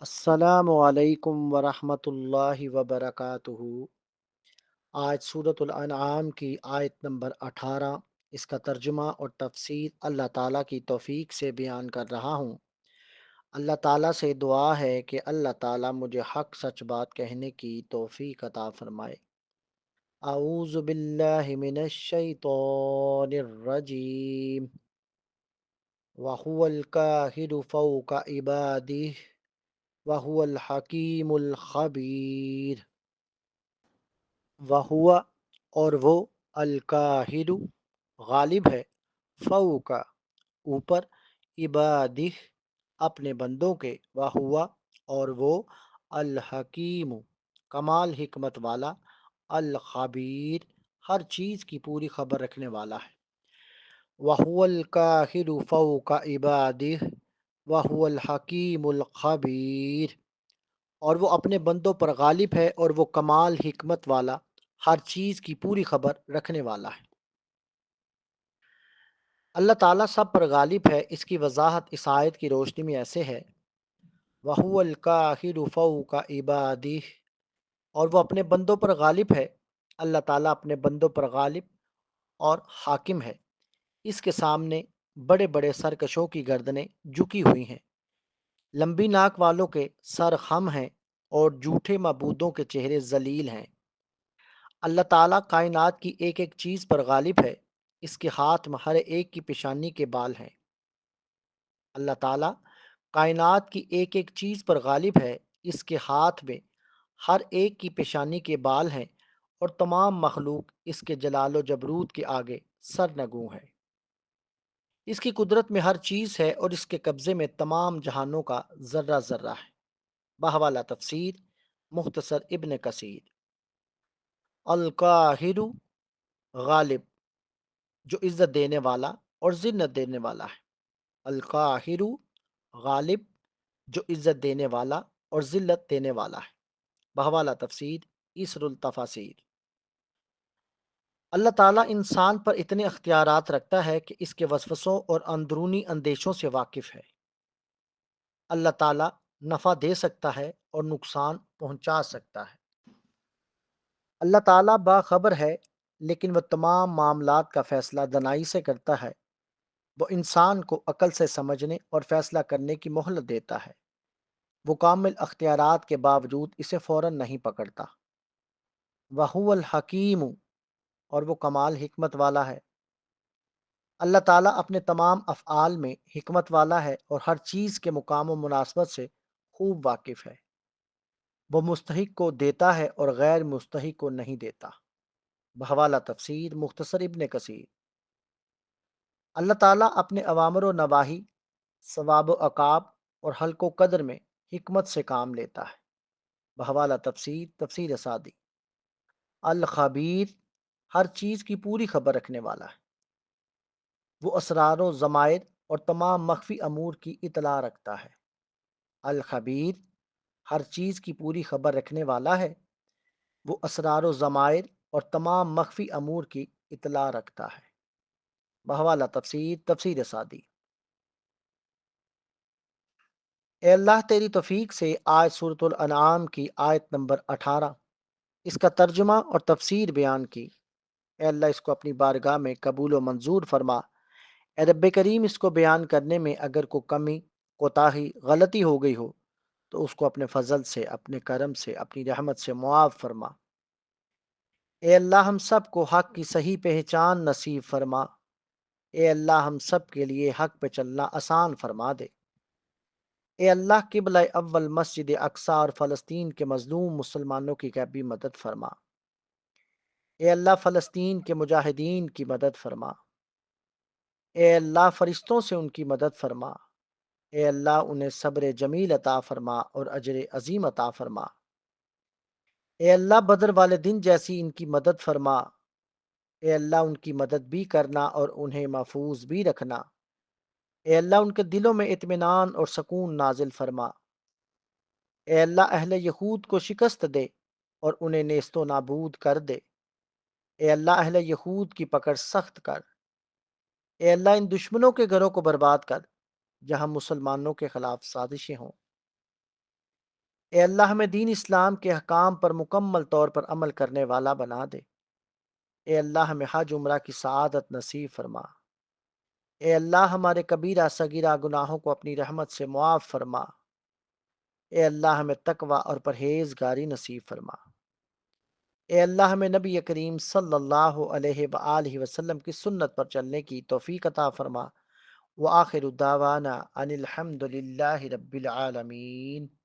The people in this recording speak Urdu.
السلام علیکم ورحمۃ اللہ وبرکاتہ۔ آج سورۃ الانعام کی آیت نمبر 18، اس کا ترجمہ اور تفسیر اللہ تعالیٰ کی توفیق سے بیان کر رہا ہوں۔ اللہ تعالیٰ سے دعا ہے کہ اللہ تعالیٰ مجھے حق سچ بات کہنے کی توفیق عطا فرمائے۔ اعوذ باللہ من الشیطان الرجیم۔ وَهُوَ الْقَاهِرُ فَوْقَ عِبَادِهِ وَهُوَ الْحَكِيمُ الْخَبِيرُ۔ وَهُوَ اور وہ الْقَاهِرُ غالب ہے، فوق اوپر، عبادہ اپنے بندوں کے، وَهُوَ اور وہ الحکیم کمال حکمت والا، الخبیر ہر چیز کی پوری خبر رکھنے والا ہے۔ وَهُوَ الْقَاهِرُ فَوْقَ عِبَادِهِ وَهُوَ الْحَكِيمُ الْخَبِيرُ، اور وہ اپنے بندوں پر غالب ہے اور وہ کمال حکمت والا، ہر چیز کی پوری خبر رکھنے والا ہے۔ اللہ تعالیٰ سب پر غالب ہے، اس کی وضاحت اس آیت کی روشنی میں ایسے ہے: وَهُوَ الْقَاهِرُ فَوْقَ عِبَادِهِ، اور وہ اپنے بندوں پر غالب ہے۔ اللہ تعالیٰ اپنے بندوں پر غالب اور حاکم ہے۔ اس کے سامنے بڑے بڑے سرکشوں کی گردنیں جھکی ہوئی ہیں، لمبی ناک والوں کے سر خم ہیں اور جھوٹے معبودوں کے چہرے ذلیل ہیں۔ اللہ تعالیٰ کائنات کی ایک ایک چیز پر غالب ہے، اس کے ہاتھ میں ہر ایک کی پیشانی کے بال ہیں۔ اللہ تعالیٰ کائنات کی ایک ایک چیز پر غالب ہے، اس کے ہاتھ میں ہر ایک کی پیشانی کے بال ہیں، اور تمام مخلوق اس کے جلال و جبروت کے آگے سرنگوں ہے۔ اس کی قدرت میں ہر چیز ہے اور اس کے قبضے میں تمام جہانوں کا ذرہ ذرہ ہے۔ بحوالہ تفسیر مختصر ابن کثیر۔ القاہر غالب، جو عزت دینے والا اور ذلت دینے والا ہے۔ القاہر غالب، جو عزت دینے والا اور ذلت دینے والا ہے۔ بحوالہ تفسیر اسر التفاسیر۔ اللہ تعالیٰ انسان پر اتنے اختیارات رکھتا ہے کہ اس کے وسوسوں اور اندرونی اندیشوں سے واقف ہے۔ اللہ تعالیٰ نفع دے سکتا ہے اور نقصان پہنچا سکتا ہے۔ اللہ تعالیٰ باخبر ہے، لیکن وہ تمام معاملات کا فیصلہ دانائی سے کرتا ہے۔ وہ انسان کو عقل سے سمجھنے اور فیصلہ کرنے کی مہلت دیتا ہے۔ وہ کامل اختیارات کے باوجود اسے فوراً نہیں پکڑتا۔ وَهُوَ الْحَكِيمُ، اور وہ کمال حکمت والا ہے۔ اللہ تعالیٰ اپنے تمام افعال میں حکمت والا ہے اور ہر چیز کے مقام و مناسبت سے خوب واقف ہے۔ وہ مستحق کو دیتا ہے اور غیر مستحق کو نہیں دیتا۔ بحوالہ تفسیر مختصر ابن کثیر۔ اللہ تعالیٰ اپنے اوامر و نواہی، ثواب و عقاب اور حلق و قدر میں حکمت سے کام لیتا ہے۔ بحوالہ تفسیر تفسیر سعدی۔ الخبیر ہر چیز کی پوری خبر رکھنے والا ہے۔ وہ اسرار و ضمائر اور تمام مخفی امور کی اطلاع رکھتا ہے۔ الخبیر ہر چیز کی پوری خبر رکھنے والا ہے، وہ اسرار و ضمائر اور تمام مخفی امور کی اطلاع رکھتا ہے۔ بحوالہ تفسیر تفسیر سعدی۔ اے اللہ تیری توفیق سے آج سورۃ الانعام کی آیت نمبر 18، اس کا ترجمہ اور تفسیر بیان کی۔ اے اللہ اس کو اپنی بارگاہ میں قبول و منظور فرما۔ اے رب کریم، اس کو بیان کرنے میں اگر کوئی کمی، کوتاہی، غلطی ہو گئی ہو تو اس کو اپنے فضل سے، اپنے کرم سے، اپنی رحمت سے معاف فرما۔ اے اللہ ہم سب کو حق کی صحیح پہچان نصیب فرما۔ اے اللہ ہم سب کے لیے حق پہ چلنا آسان فرما دے۔ اے اللہ قبلہ اول مسجد اقصی اور فلسطین کے مظلوم مسلمانوں کی غیبی مدد فرما۔ اے اللہ فلسطین کے مجاہدین کی مدد فرما۔ اے اللہ فرشتوں سے ان کی مدد فرما۔ اے اللہ انہیں صبر جمیل عطا فرما اور اجر عظیم عطا فرما۔ اے اللہ بدر والے دن جیسی ان کی مدد فرما۔ اے اللہ ان کی مدد بھی کرنا اور انہیں محفوظ بھی رکھنا۔ اے اللہ ان کے دلوں میں اطمینان اور سکون نازل فرما۔ اے اللہ اہل یہود کو شکست دے اور انہیں نیست و نابود کر دے۔ اے اللہ اہل یہود کی پکڑ سخت کر۔ اے اللہ ان دشمنوں کے گھروں کو برباد کر جہاں مسلمانوں کے خلاف سازشیں ہوں۔ اے اللہ ہمیں دین اسلام کے احکام پر مکمل طور پر عمل کرنے والا بنا دے۔ اے اللہ ہمیں حج عمرہ کی سعادت نصیب فرما۔ اے اللہ ہمارے کبیرہ صغیرہ گناہوں کو اپنی رحمت سے معاف فرما۔ اے اللہ ہمیں تقوی اور پرہیزگاری نصیب فرما۔ اے اللہ ہمیں نبی کریم صلی اللہ علیہ وآلہ وسلم کی سنت پر چلنے کی توفیق عطا فرما۔ وآخر دعوانا ان الحمد للہ رب العالمین۔